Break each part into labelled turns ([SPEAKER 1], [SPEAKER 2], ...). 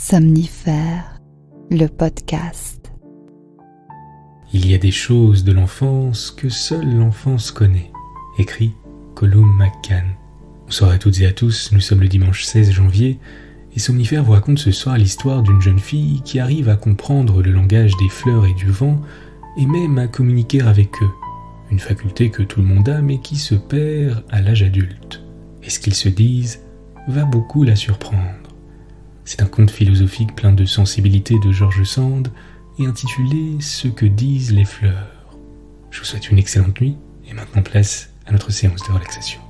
[SPEAKER 1] Somnifère, le podcast.
[SPEAKER 2] Il y a des choses de l'enfance que seule l'enfance connaît. Écrit Colum McCann. Bonsoir à toutes et à tous, nous sommes le dimanche 16 janvier et Somnifère vous raconte ce soir l'histoire d'une jeune fille qui arrive à comprendre le langage des fleurs et du vent et même à communiquer avec eux. Une faculté que tout le monde a mais qui se perd à l'âge adulte. Et ce qu'ils se disent va beaucoup la surprendre. C'est un conte philosophique plein de sensibilité de George Sand et intitulé « Ce que disent les fleurs ». Je vous souhaite une excellente nuit et maintenant place à notre séance de relaxation.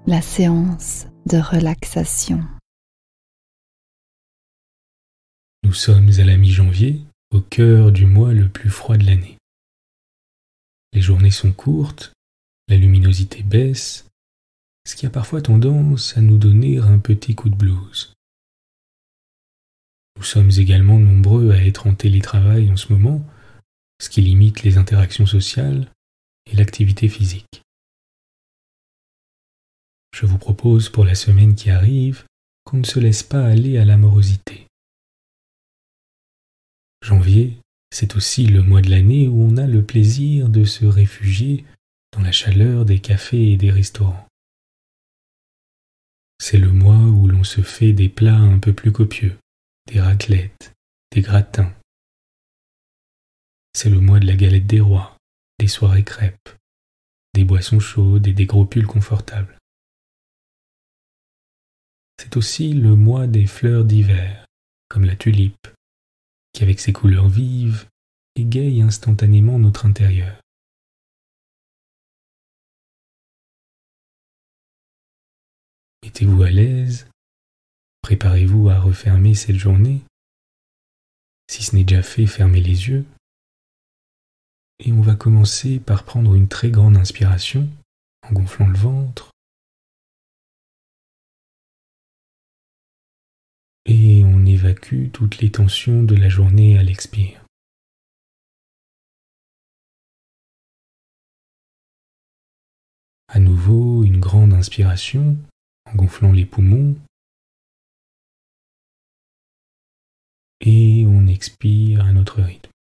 [SPEAKER 1] La séance de relaxation.
[SPEAKER 2] Nous sommes à la mi-janvier, au cœur du mois le plus froid de l'année. Les journées sont courtes, la luminosité baisse, ce qui a parfois tendance à nous donner un petit coup de blues. Nous sommes également nombreux à être en télétravail en ce moment, ce qui limite les interactions sociales et l'activité physique. Je vous propose pour la semaine qui arrive qu'on ne se laisse pas aller à la morosité. Janvier, c'est aussi le mois de l'année où on a le plaisir de se réfugier dans la chaleur des cafés et des restaurants. C'est le mois où l'on se fait des plats un peu plus copieux, des raclettes, des gratins. C'est le mois de la galette des rois, des soirées crêpes, des boissons chaudes et des gros pulls confortables. C'est aussi le mois des fleurs d'hiver, comme la tulipe, qui avec ses couleurs vives égaye instantanément notre intérieur. Mettez-vous à l'aise, préparez-vous à refermer cette journée. Si ce n'est déjà fait, fermez les yeux. Et on va commencer par prendre une très grande inspiration en gonflant le ventre. Et on évacue toutes les tensions de la journée à l'expire. À nouveau, une grande inspiration en gonflant les poumons. Et on expire à notre rythme.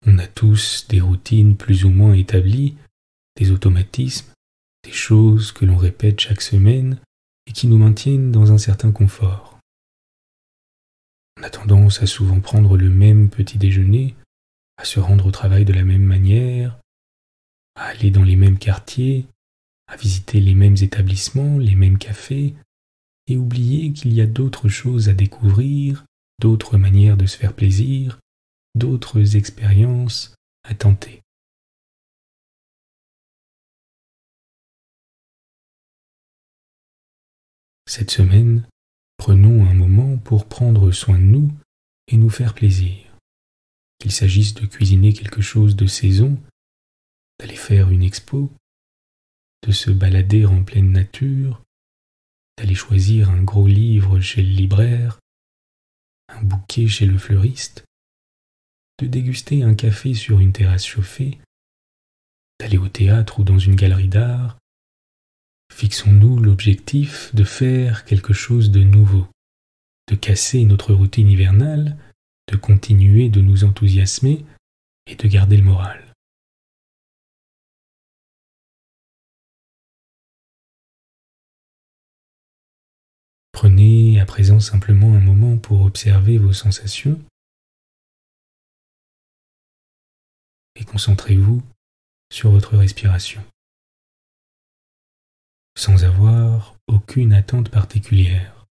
[SPEAKER 2] On a tous des routines plus ou moins établies, des automatismes, des choses que l'on répète chaque semaine et qui nous maintiennent dans un certain confort. On a tendance à souvent prendre le même petit déjeuner, à se rendre au travail de la même manière, à aller dans les mêmes quartiers, à visiter les mêmes établissements, les mêmes cafés, et oublier qu'il y a d'autres choses à découvrir, d'autres manières de se faire plaisir, d'autres expériences à tenter. Cette semaine, prenons un moment pour prendre soin de nous et nous faire plaisir. Qu'il s'agisse de cuisiner quelque chose de saison, d'aller faire une expo, de se balader en pleine nature, d'aller choisir un gros livre chez le libraire, un bouquet chez le fleuriste, de déguster un café sur une terrasse chauffée, d'aller au théâtre ou dans une galerie d'art. Fixons-nous l'objectif de faire quelque chose de nouveau, de casser notre routine hivernale, de continuer de nous enthousiasmer et de garder le moral. Prenez à présent simplement un moment pour observer vos sensations et concentrez-vous sur votre respiration, sans avoir aucune attente particulière.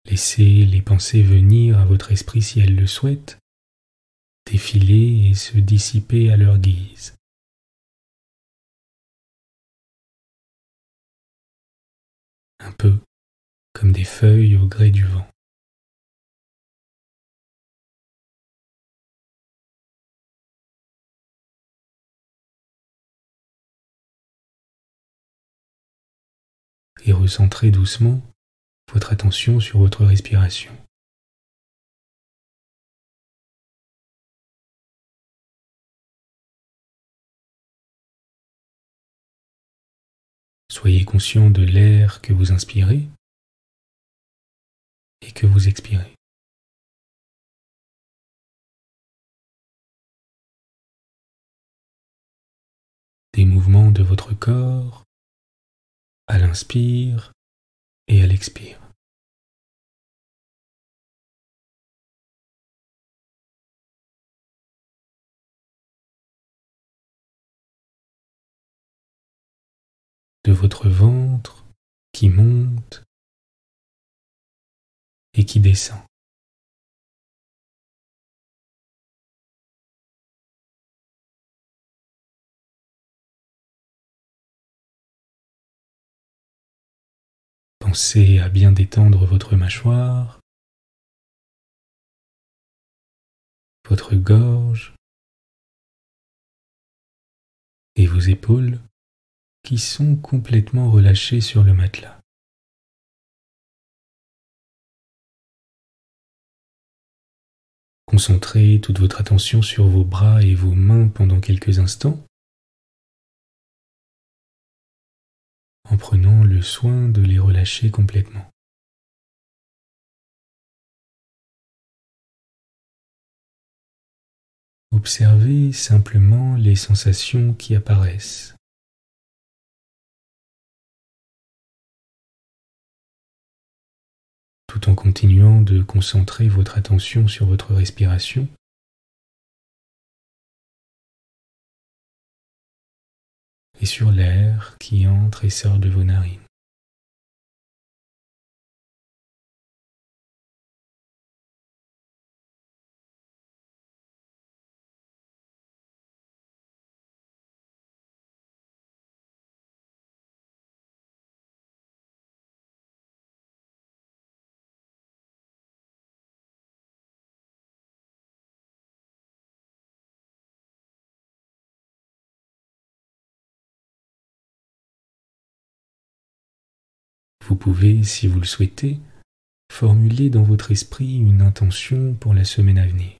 [SPEAKER 2] Laissez les pensées venir à votre esprit si elles le souhaitent, défiler et se dissiper à leur guise. Un peu comme des feuilles au gré du vent. Et recentrez doucement votre attention sur votre respiration. Soyez conscient de l'air que vous inspirez et que vous expirez. Des mouvements de votre corps à l'inspire et à l'expire. De votre ventre qui monte et qui descend. Pensez à bien détendre votre mâchoire, votre gorge et vos épaules qui sont complètement relâchées sur le matelas. Concentrez toute votre attention sur vos bras et vos mains pendant quelques instants, en prenant le soin de les relâcher complètement. Observez simplement les sensations qui apparaissent. Tout en continuant de concentrer votre attention sur votre respiration, et sur l'air qui entre et sort de vos narines. Vous pouvez, si vous le souhaitez, formuler dans votre esprit une intention pour la semaine à venir.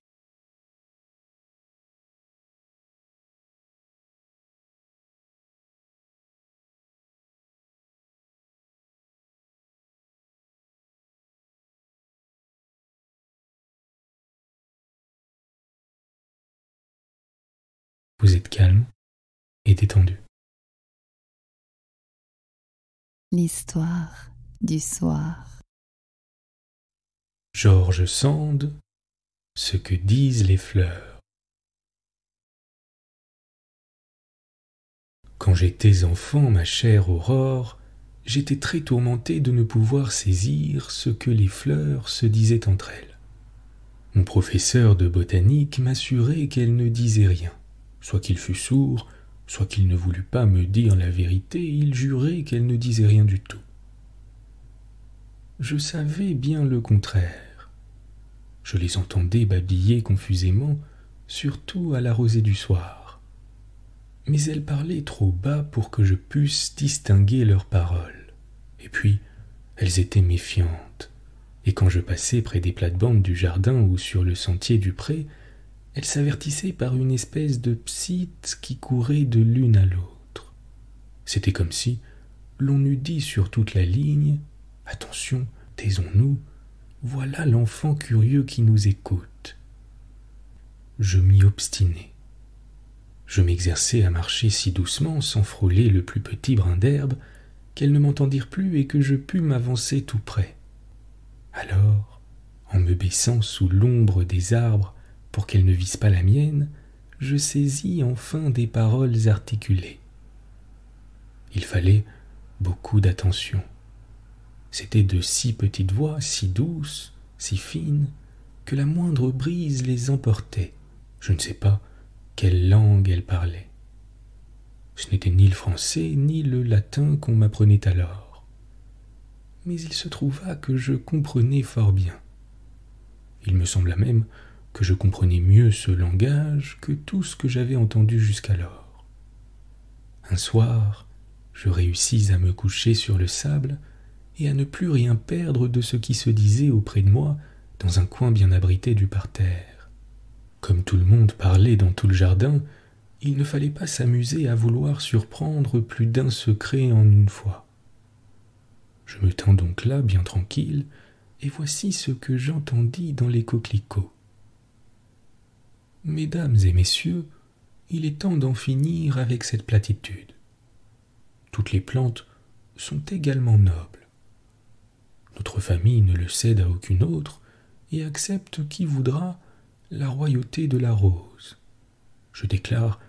[SPEAKER 2] Vous êtes calme et détendu.
[SPEAKER 1] L'histoire du soir.
[SPEAKER 2] George Sand, ce que disent les fleurs. Quand j'étais enfant, ma chère Aurore, j'étais très tourmenté de ne pouvoir saisir ce que les fleurs se disaient entre elles. Mon professeur de botanique m'assurait qu'elles ne disaient rien. Soit qu'il fût sourd, soit qu'il ne voulût pas me dire la vérité, il jurait qu'elles ne disaient rien du tout. Je savais bien le contraire. Je les entendais babiller confusément, surtout à la rosée du soir. Mais elles parlaient trop bas pour que je pusse distinguer leurs paroles. Et puis, elles étaient méfiantes, et quand je passais près des plates-bandes du jardin ou sur le sentier du pré, elles s'avertissaient par une espèce de psite qui courait de l'une à l'autre. C'était comme si l'on eût dit sur toute la ligne « Attention, taisons-nous, voilà l'enfant curieux qui nous écoute. » Je m'y obstinai. Je m'exerçai à marcher si doucement, sans frôler le plus petit brin d'herbe, qu'elles ne m'entendirent plus et que je pus m'avancer tout près. Alors, en me baissant sous l'ombre des arbres pour qu'elles ne vissent pas la mienne, je saisis enfin des paroles articulées. Il fallait beaucoup d'attention. C'étaient de si petites voix, si douces, si fines, que la moindre brise les emportait. Je ne sais pas quelle langue elles parlaient. Ce n'était ni le français ni le latin qu'on m'apprenait alors. Mais il se trouva que je comprenais fort bien. Il me sembla même que je comprenais mieux ce langage que tout ce que j'avais entendu jusqu'alors. Un soir, je réussis à me coucher sur le sable et à ne plus rien perdre de ce qui se disait auprès de moi dans un coin bien abrité du parterre. Comme tout le monde parlait dans tout le jardin, il ne fallait pas s'amuser à vouloir surprendre plus d'un secret en une fois. Je me tins donc là, bien tranquille, et voici ce que j'entendis dans les coquelicots. « Mesdames et messieurs, il est temps d'en finir avec cette platitude. Toutes les plantes sont également nobles. Notre famille ne le cède à aucune autre et accepte qui voudra la royauté de la rose. Je déclare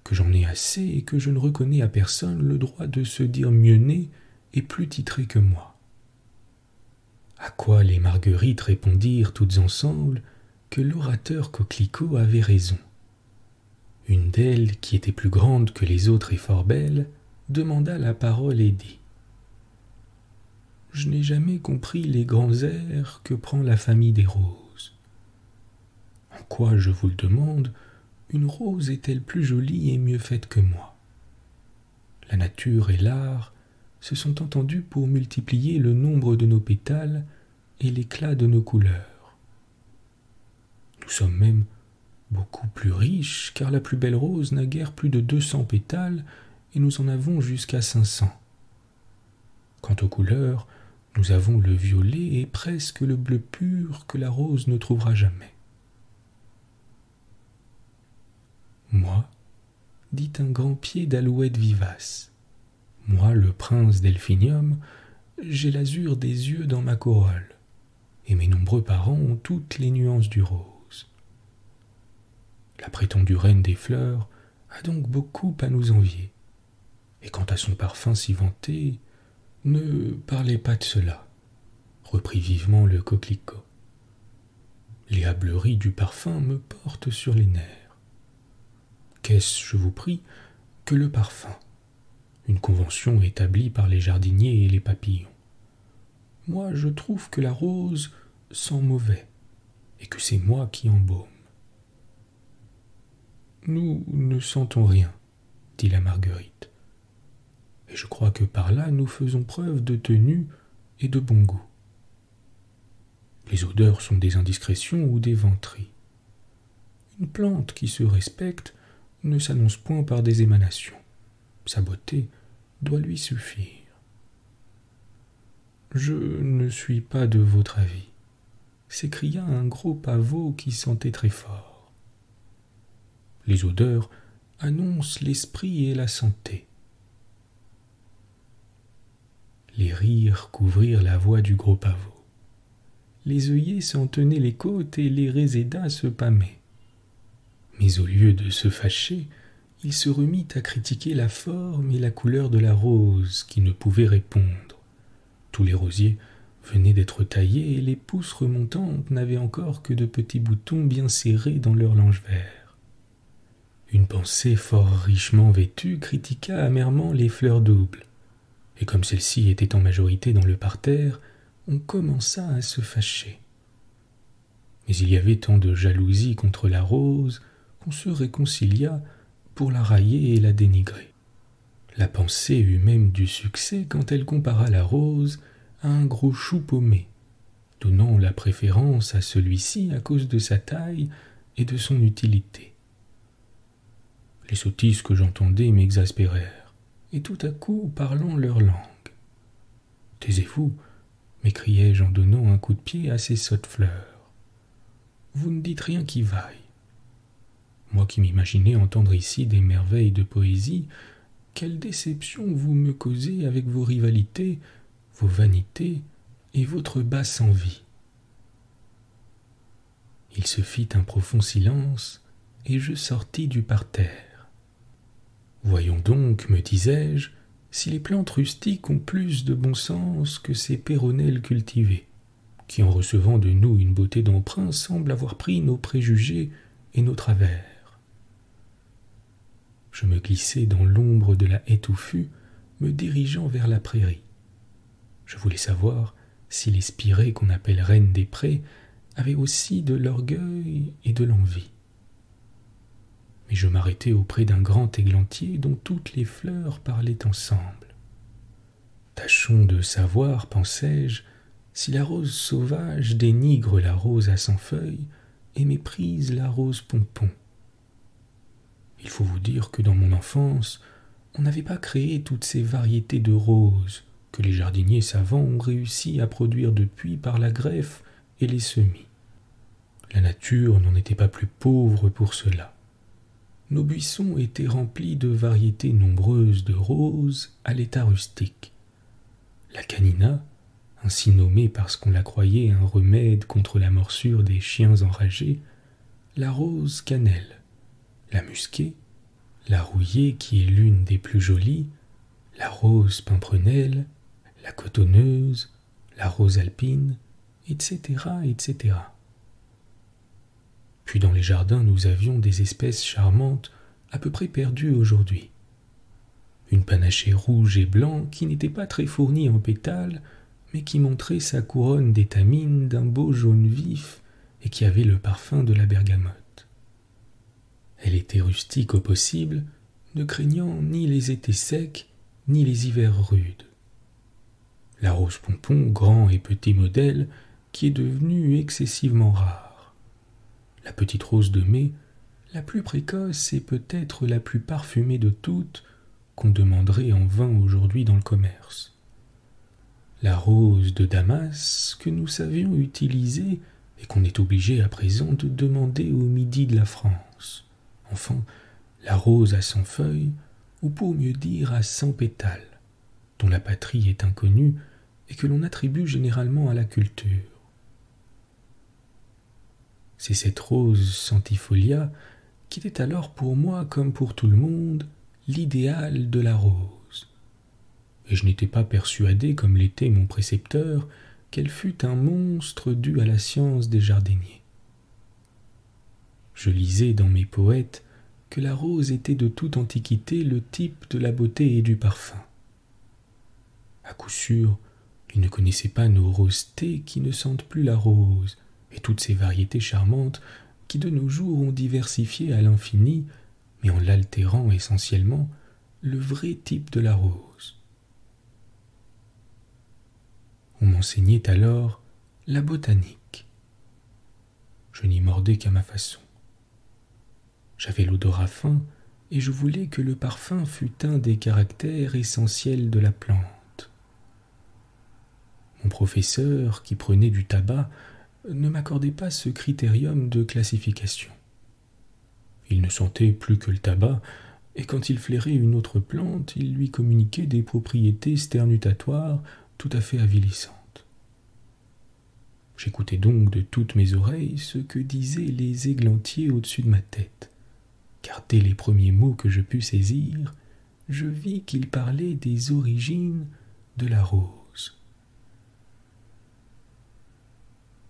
[SPEAKER 2] que j'en ai assez et que je ne reconnais à personne le droit de se dire mieux né et plus titré que moi. » À quoi les marguerites répondirent toutes ensemble que l'orateur coquelicot avait raison. Une d'elles, qui était plus grande que les autres et fort belle, demanda la parole et dit « Je n'ai jamais compris les grands airs que prend la famille des roses. En quoi, je vous le demande, une rose est-elle plus jolie et mieux faite que moi? La nature et l'art se sont entendus pour multiplier le nombre de nos pétales et l'éclat de nos couleurs. Nous sommes même beaucoup plus riches, car la plus belle rose n'a guère plus de 200 pétales, et nous en avons jusqu'à 500. Quant aux couleurs, nous avons le violet et presque le bleu pur que la rose ne trouvera jamais. Moi, dit un grand pied d'alouette vivace, moi, le prince Delphinium, j'ai l'azur des yeux dans ma corolle, et mes nombreux parents ont toutes les nuances du rose. La prétendue reine des fleurs a donc beaucoup à nous envier, et quant à son parfum si vanté, ne parlez pas de cela, reprit vivement le coquelicot. Les hâbleries du parfum me portent sur les nerfs. Qu'est-ce, je vous prie, que le parfum? Une convention établie par les jardiniers et les papillons. Moi, je trouve que la rose sent mauvais, et que c'est moi qui embaume. Nous ne sentons rien, dit la Marguerite, et je crois que par là nous faisons preuve de tenue et de bon goût. Les odeurs sont des indiscrétions ou des vanteries. Une plante qui se respecte ne s'annonce point par des émanations. Sa beauté doit lui suffire. Je ne suis pas de votre avis, s'écria un gros pavot qui sentait très fort. Les odeurs annoncent l'esprit et la santé. Les rires couvrirent la voix du gros pavot. Les œillets s'en tenaient les côtes et les résédas se pâmaient. Mais au lieu de se fâcher, il se remit à critiquer la forme et la couleur de la rose qui ne pouvait répondre. Tous les rosiers venaient d'être taillés et les pousses remontantes n'avaient encore que de petits boutons bien serrés dans leur lange vert. Une pensée fort richement vêtue critiqua amèrement les fleurs doubles, et comme celles-ci étaient en majorité dans le parterre, on commença à se fâcher. Mais il y avait tant de jalousie contre la rose qu'on se réconcilia pour la railler et la dénigrer. La pensée eut même du succès quand elle compara la rose à un gros chou paumé, donnant la préférence à celui-ci à cause de sa taille et de son utilité. Les sottises que j'entendais m'exaspérèrent, et tout à coup parlant leur langue. « Taisez-vous » m'écriai-je en donnant un coup de pied à ces sottes fleurs. « Vous ne dites rien qui vaille. Moi qui m'imaginais entendre ici des merveilles de poésie, quelle déception vous me causez avec vos rivalités, vos vanités et votre basse envie. » Il se fit un profond silence, et je sortis du parterre. Voyons donc, me disais-je, si les plantes rustiques ont plus de bon sens que ces péronnelles cultivées, qui en recevant de nous une beauté d'emprunt semblent avoir pris nos préjugés et nos travers. Je me glissai dans l'ombre de la haie touffue, me dirigeant vers la prairie. Je voulais savoir si les spirées qu'on appelle reines des prés avaient aussi de l'orgueil et de l'envie. Mais je m'arrêtai auprès d'un grand églantier dont toutes les fleurs parlaient ensemble. Tâchons de savoir, pensai-je, si la rose sauvage dénigre la rose à 100 feuilles et méprise la rose pompon. Il faut vous dire que dans mon enfance, on n'avait pas créé toutes ces variétés de roses que les jardiniers savants ont réussi à produire depuis par la greffe et les semis. La nature n'en était pas plus pauvre pour cela. Nos buissons étaient remplis de variétés nombreuses de roses à l'état rustique. La canina, ainsi nommée parce qu'on la croyait un remède contre la morsure des chiens enragés, la rose cannelle, la musquée, la rouillée qui est l'une des plus jolies, la rose pimprenelle, la cotonneuse, la rose alpine, etc., etc. Puis dans les jardins, nous avions des espèces charmantes à peu près perdues aujourd'hui. Une panachée rouge et blanc qui n'était pas très fournie en pétales, mais qui montrait sa couronne d'étamines d'un beau jaune vif et qui avait le parfum de la bergamote. Elle était rustique au possible, ne craignant ni les étés secs, ni les hivers rudes. La rose pompon, grand et petit modèle, qui est devenue excessivement rare. La petite rose de mai, la plus précoce et peut-être la plus parfumée de toutes, qu'on demanderait en vain aujourd'hui dans le commerce. La rose de Damas, que nous savions utiliser et qu'on est obligé à présent de demander au midi de la France. Enfin, la rose à 100 feuilles, ou pour mieux dire à 100 pétales, dont la patrie est inconnue et que l'on attribue généralement à la culture. C'est cette rose centifolia qui était alors pour moi, comme pour tout le monde, l'idéal de la rose. Et je n'étais pas persuadé, comme l'était mon précepteur, qu'elle fût un monstre dû à la science des jardiniers. Je lisais dans mes poètes que la rose était de toute antiquité le type de la beauté et du parfum. À coup sûr, ils ne connaissaient pas nos rosethés qui ne sentent plus la rose, et toutes ces variétés charmantes qui de nos jours ont diversifié à l'infini, mais en l'altérant essentiellement, le vrai type de la rose. On m'enseignait alors la botanique. Je n'y mordais qu'à ma façon. J'avais l'odorat fin et je voulais que le parfum fût un des caractères essentiels de la plante. Mon professeur, qui prenait du tabac, ne m'accordait pas ce critérium de classification. Il ne sentait plus que le tabac, et quand il flairait une autre plante, il lui communiquait des propriétés sternutatoires tout à fait avilissantes. J'écoutais donc de toutes mes oreilles ce que disaient les églantiers au-dessus de ma tête, car dès les premiers mots que je pus saisir, je vis qu'ils parlaient des origines de la rose.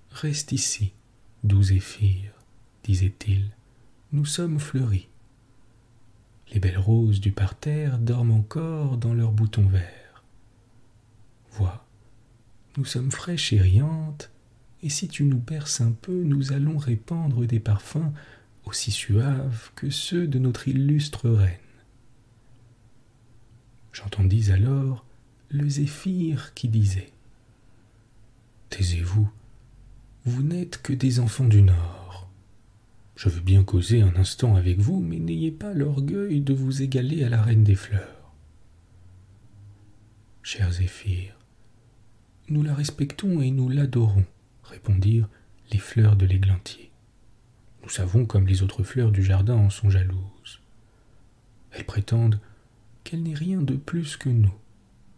[SPEAKER 2] « Reste ici, doux zéphyr, disait-il, nous sommes fleuris. Les belles roses du parterre dorment encore dans leurs boutons verts. Vois, nous sommes fraîches et riantes, et si tu nous berces un peu, nous allons répandre des parfums aussi suaves que ceux de notre illustre reine. » J'entendis alors le zéphyr qui disait « Taisez-vous, vous n'êtes que des enfants du Nord. Je veux bien causer un instant avec vous, mais n'ayez pas l'orgueil de vous égaler à la reine des fleurs. » « Cher zéphyr, nous la respectons et nous l'adorons, » répondirent les fleurs de l'églantier. « Nous savons comme les autres fleurs du jardin en sont jalouses. Elles prétendent qu'elle n'est rien de plus que nous,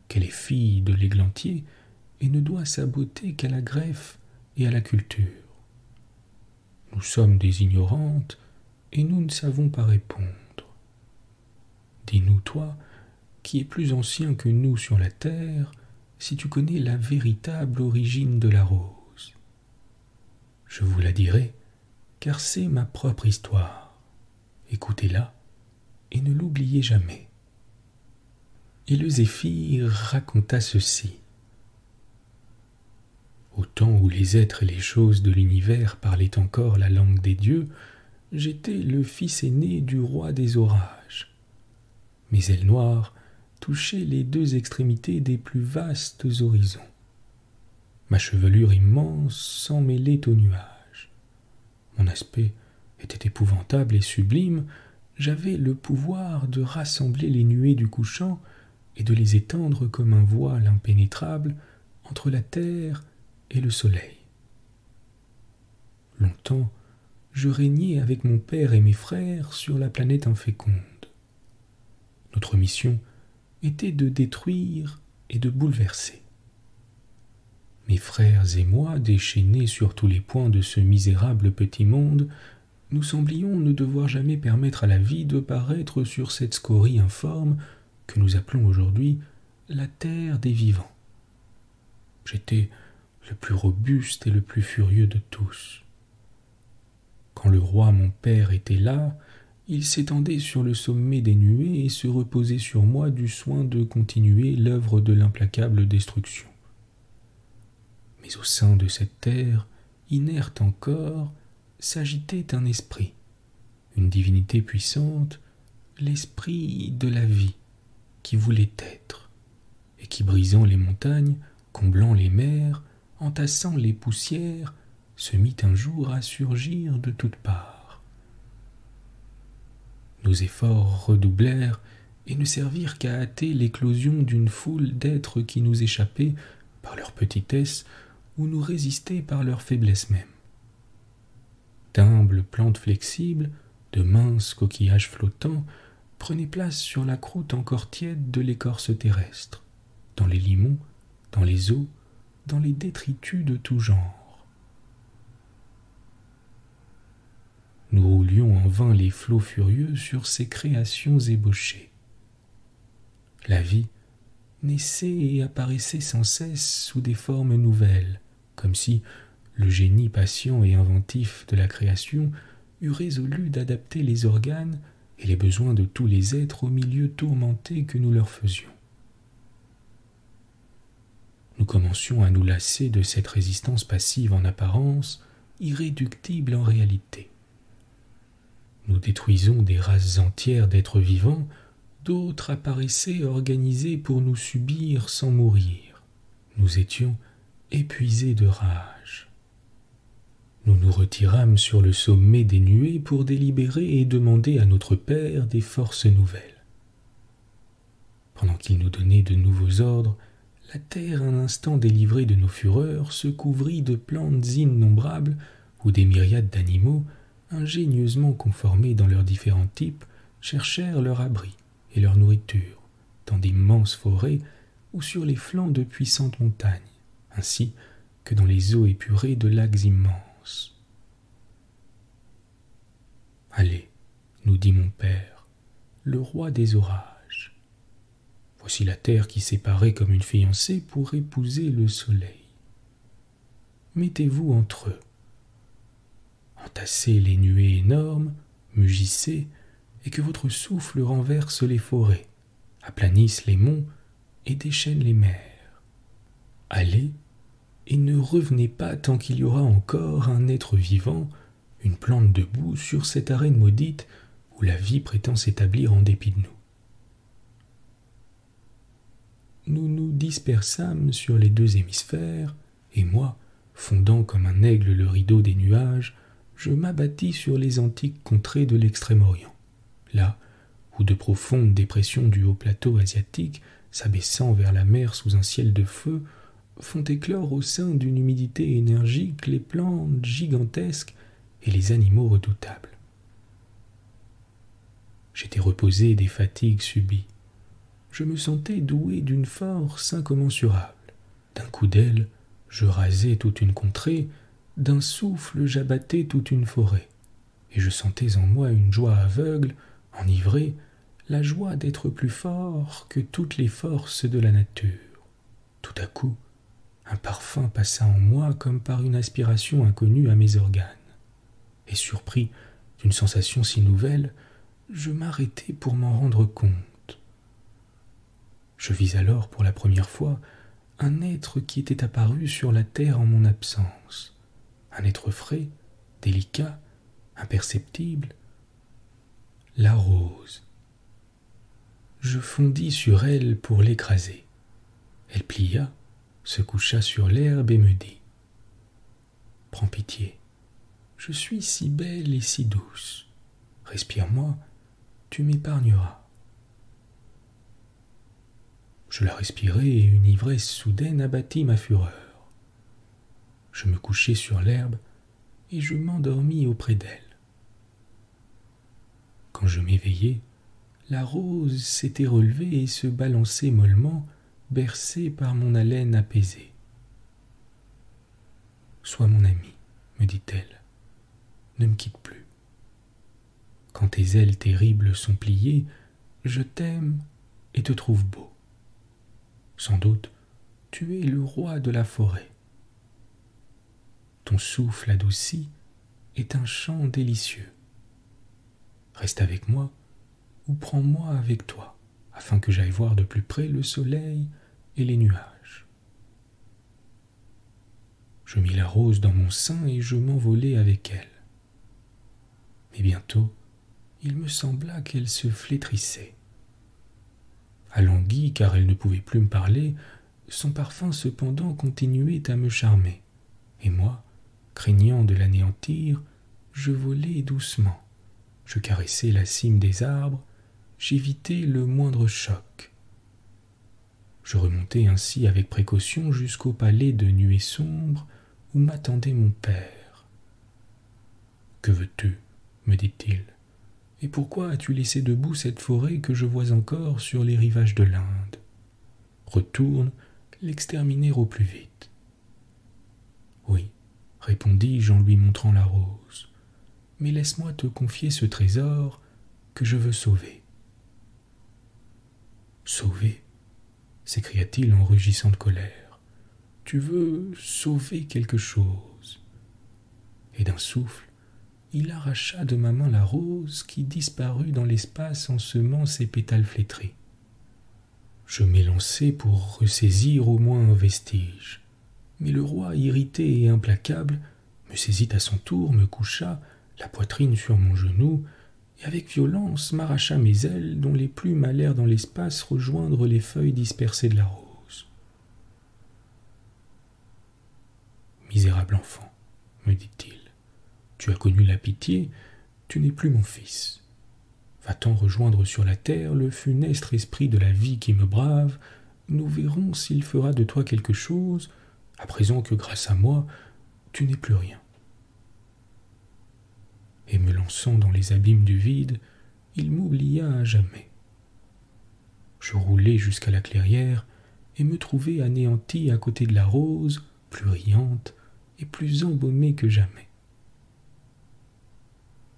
[SPEAKER 2] qu'elle est fille de l'églantier et ne doit sa beauté qu'à la greffe et à la culture. Nous sommes des ignorantes et nous ne savons pas répondre. Dis-nous, toi, qui es plus ancien que nous sur la terre, si tu connais la véritable origine de la rose. Je vous la dirai, car c'est ma propre histoire. Écoutez-la et ne l'oubliez jamais. » Et le zéphyr raconta ceci. Au temps où les êtres et les choses de l'univers parlaient encore la langue des dieux, j'étais le fils aîné du roi des orages. Mes ailes noires touchaient les deux extrémités des plus vastes horizons. Ma chevelure immense s'en mêlait aux nuages. Mon aspect était épouvantable et sublime, j'avais le pouvoir de rassembler les nuées du couchant et de les étendre comme un voile impénétrable entre la terre et le soleil. Longtemps, je régnais avec mon père et mes frères sur la planète inféconde. Notre mission était de détruire et de bouleverser. Mes frères et moi, déchaînés sur tous les points de ce misérable petit monde, nous semblions ne devoir jamais permettre à la vie de paraître sur cette scorie informe que nous appelons aujourd'hui la terre des vivants. J'étais le plus robuste et le plus furieux de tous. Quand le roi mon père était là, il s'étendait sur le sommet des nuées et se reposait sur moi du soin de continuer l'œuvre de l'implacable destruction. Mais au sein de cette terre, inerte encore, s'agitait un esprit, une divinité puissante, l'esprit de la vie, qui voulait être, et qui, brisant les montagnes, comblant les mers, entassant les poussières, se mit un jour à surgir de toutes parts. Nos efforts redoublèrent et ne servirent qu'à hâter l'éclosion d'une foule d'êtres qui nous échappaient par leur petitesse ou nous résistaient par leur faiblesse même. D'humbles plantes flexibles, de minces coquillages flottants, prenaient place sur la croûte encore tiède de l'écorce terrestre, dans les limons, dans les eaux, dans les détritus de tout genre. Nous roulions en vain les flots furieux sur ces créations ébauchées. La vie naissait et apparaissait sans cesse sous des formes nouvelles, comme si le génie patient et inventif de la création eût résolu d'adapter les organes et les besoins de tous les êtres au milieu tourmenté que nous leur faisions. Nous commencions à nous lasser de cette résistance passive en apparence, irréductible en réalité. Nous détruisons des races entières d'êtres vivants, d'autres apparaissaient organisés pour nous subir sans mourir. Nous étions épuisés de rage. Nous nous retirâmes sur le sommet des nuées pour délibérer et demander à notre Père des forces nouvelles. Pendant qu'il nous donnait de nouveaux ordres, la terre, un instant délivrée de nos fureurs, se couvrit de plantes innombrables où des myriades d'animaux, ingénieusement conformés dans leurs différents types, cherchèrent leur abri et leur nourriture dans d'immenses forêts ou sur les flancs de puissantes montagnes, ainsi que dans les eaux épurées de lacs immenses. « Allez, nous dit mon père, le roi des orages. Voici la terre qui s'est parée comme une fiancée pour épouser le soleil. Mettez-vous entre eux. Entassez les nuées énormes, mugissez, et que votre souffle renverse les forêts, aplanisse les monts et déchaîne les mers. Allez, et ne revenez pas tant qu'il y aura encore un être vivant, une plante debout sur cette arène maudite où la vie prétend s'établir en dépit de nous. » Nous nous dispersâmes sur les deux hémisphères, et moi, fondant comme un aigle le rideau des nuages, je m'abattis sur les antiques contrées de l'Extrême-Orient, là où de profondes dépressions du haut plateau asiatique, s'abaissant vers la mer sous un ciel de feu, font éclore au sein d'une humidité énergique les plantes gigantesques et les animaux redoutables. J'étais reposé des fatigues subies. Je me sentais doué d'une force incommensurable. D'un coup d'aile, je rasais toute une contrée, d'un souffle j'abattais toute une forêt, et je sentais en moi une joie aveugle, enivrée, la joie d'être plus fort que toutes les forces de la nature. Tout à coup, un parfum passa en moi comme par une aspiration inconnue à mes organes, et surpris d'une sensation si nouvelle, je m'arrêtai pour m'en rendre compte. Je vis alors pour la première fois un être qui était apparu sur la terre en mon absence, un être frais, délicat, imperceptible, la rose. Je fondis sur elle pour l'écraser. Elle plia, se coucha sur l'herbe et me dit « Prends pitié, je suis si belle et si douce. Respire-moi tu m'épargneras. » Je la respirai et une ivresse soudaine abattit ma fureur. Je me couchai sur l'herbe et je m'endormis auprès d'elle. Quand je m'éveillai, la rose s'était relevée et se balançait mollement, bercée par mon haleine apaisée. « Sois mon ami, me dit-elle, ne me quitte plus. Quand tes ailes terribles sont pliées, je t'aime et te trouve beau. Sans doute, tu es le roi de la forêt. Ton souffle adouci est un chant délicieux. Reste avec moi ou prends-moi avec toi, afin que j'aille voir de plus près le soleil et les nuages. » Je mis la rose dans mon sein et je m'envolai avec elle. Mais bientôt, il me sembla qu'elle se flétrissait. Alanguie, car elle ne pouvait plus me parler, son parfum cependant continuait à me charmer, et moi, craignant de l'anéantir, je volai doucement, je caressai la cime des arbres, j'évitai le moindre choc. Je remontai ainsi avec précaution jusqu'au palais de nuées sombres où m'attendait mon père. « Que veux-tu » me dit-il. « Et pourquoi as-tu laissé debout cette forêt que je vois encore sur les rivages de l'Inde? Retourne l'exterminer au plus vite. » « Oui, » répondis-je en lui montrant la rose, « mais laisse-moi te confier ce trésor que je veux sauver. » « Sauver » s'écria-t-il en rugissant de colère. « Tu veux sauver quelque chose ?» Et d'un souffle, il arracha de ma main la rose qui disparut dans l'espace en semant ses pétales flétris. Je m'élançai pour ressaisir au moins un vestige, mais le roi, irrité et implacable, me saisit à son tour, me coucha, la poitrine sur mon genou, et avec violence m'arracha mes ailes dont les plumes allèrent dans l'espace rejoindre les feuilles dispersées de la rose. « Misérable enfant, me dit-il, tu as connu la pitié, tu n'es plus mon fils. Va-t'en rejoindre sur la terre le funeste esprit de la vie qui me brave, nous verrons s'il fera de toi quelque chose, à présent que grâce à moi, tu n'es plus rien. » Et me lançant dans les abîmes du vide, il m'oublia à jamais. Je roulai jusqu'à la clairière et me trouvai anéanti à côté de la rose, plus riante et plus embaumée que jamais.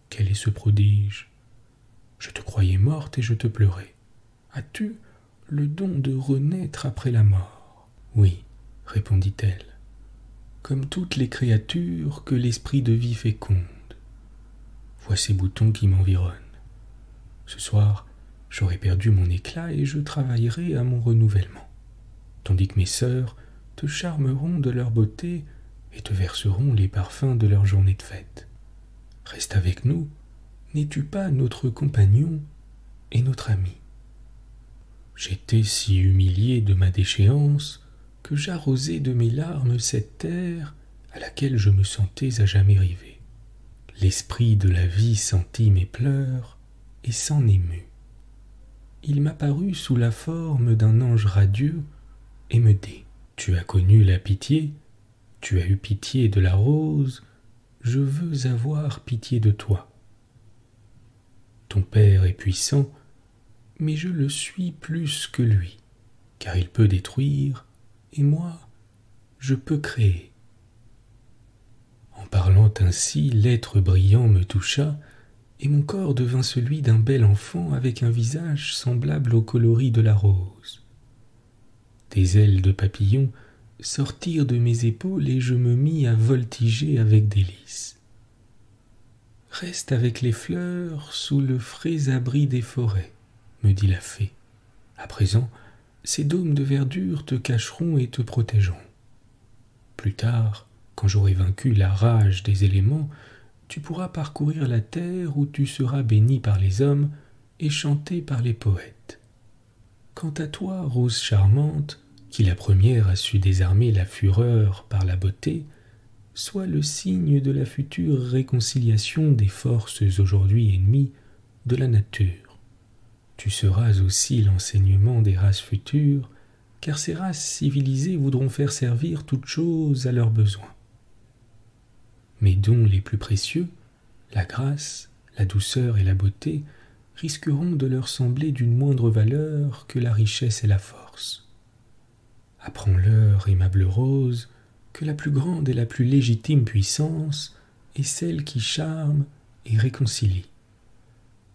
[SPEAKER 2] Quel est ce prodige? Je te croyais morte et je te pleurais. As-tu le don de renaître après la mort? Oui, répondit-elle, comme toutes les créatures que l'esprit de vie féconde. Vois ces boutons qui m'environnent. Ce soir, j'aurai perdu mon éclat et je travaillerai à mon renouvellement, tandis que mes sœurs te charmeront de leur beauté et te verseront les parfums de leur journée de fête. Reste avec nous, n'es-tu pas notre compagnon et notre ami? J'étais si humilié de ma déchéance que j'arrosai de mes larmes cette terre à laquelle je me sentais à jamais rivé. L'esprit de la vie sentit mes pleurs et s'en émut. Il m'apparut sous la forme d'un ange radieux et me dit: « Tu as connu la pitié, tu as eu pitié de la rose, je veux avoir pitié de toi. Ton père est puissant, mais je le suis plus que lui, car il peut détruire, et moi, je peux créer. » En parlant ainsi, l'être brillant me toucha, et mon corps devint celui d'un bel enfant avec un visage semblable au coloris de la rose. Des ailes de papillon sortirent de mes épaules et je me mis à voltiger avec délice. « Reste avec les fleurs sous le frais abri des forêts, » me dit la fée. « À présent, ces dômes de verdure te cacheront et te protégeront. Plus tard, quand j'aurai vaincu la rage des éléments, tu pourras parcourir la terre où tu seras béni par les hommes et chanté par les poètes. Quant à toi, rose charmante, qui la première a su désarmer la fureur par la beauté, sois le signe de la future réconciliation des forces aujourd'hui ennemies de la nature. Tu seras aussi l'enseignement des races futures, car ces races civilisées voudront faire servir toutes choses à leurs besoins. Mes dons les plus précieux, la grâce, la douceur et la beauté, risqueront de leur sembler d'une moindre valeur que la richesse et la force. Apprends-leur, aimable rose, que la plus grande et la plus légitime puissance est celle qui charme et réconcilie.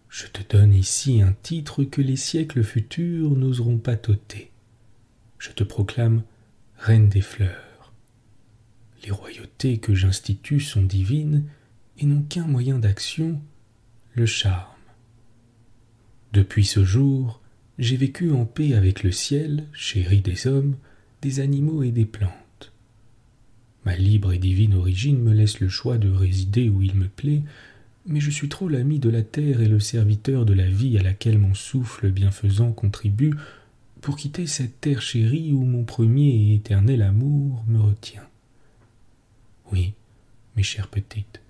[SPEAKER 2] Je te donne ici un titre que les siècles futurs n'oseront pas t'ôter. Je te proclame reine des fleurs. Les royautés que j'institue sont divines et n'ont qu'un moyen d'action, le charme. Depuis ce jour, j'ai vécu en paix avec le ciel, chéri des hommes, des animaux et des plantes. Ma libre et divine origine me laisse le choix de résider où il me plaît, mais je suis trop l'ami de la terre et le serviteur de la vie à laquelle mon souffle bienfaisant contribue pour quitter cette terre chérie où mon premier et éternel amour me retient. Oui, mes chères petites,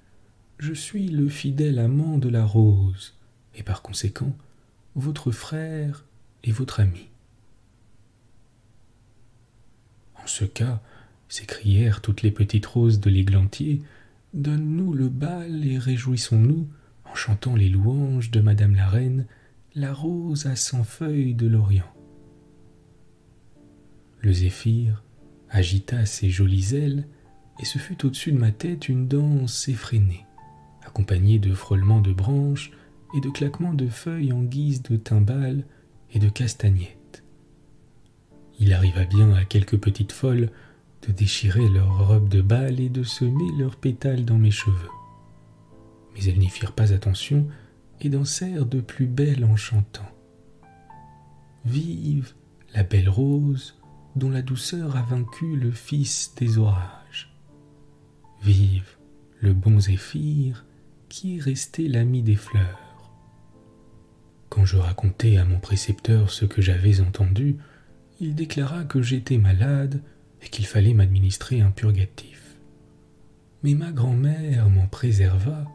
[SPEAKER 2] je suis le fidèle amant de la rose, et par conséquent, votre frère et votre ami. En ce cas, s'écrièrent toutes les petites roses de l'églantier, donne-nous le bal et réjouissons-nous en chantant les louanges de Madame la Reine, la rose à 100 feuilles de l'Orient. Le zéphyr agita ses jolies ailes et ce fut au-dessus de ma tête une danse effrénée, accompagnée de frôlements de branches et de claquements de feuilles en guise de timbales et de castagnettes. Il arriva bien à quelques petites folles de déchirer leurs robes de bal et de semer leurs pétales dans mes cheveux. Mais elles n'y firent pas attention et dansèrent de plus belle en chantant. Vive la belle rose dont la douceur a vaincu le fils des orages. Vive le bon zéphyr qui est resté l'ami des fleurs. Quand je racontai à mon précepteur ce que j'avais entendu, il déclara que j'étais malade et qu'il fallait m'administrer un purgatif. Mais ma grand-mère m'en préserva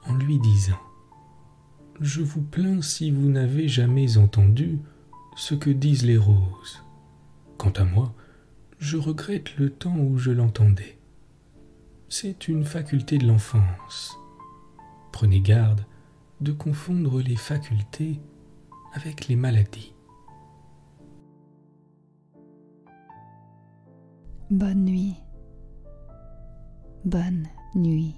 [SPEAKER 2] en lui disant « Je vous plains si vous n'avez jamais entendu ce que disent les roses. Quant à moi, je regrette le temps où je l'entendais. C'est une faculté de l'enfance. Prenez garde de confondre les facultés avec les maladies. »
[SPEAKER 1] Bonne nuit. Bonne nuit.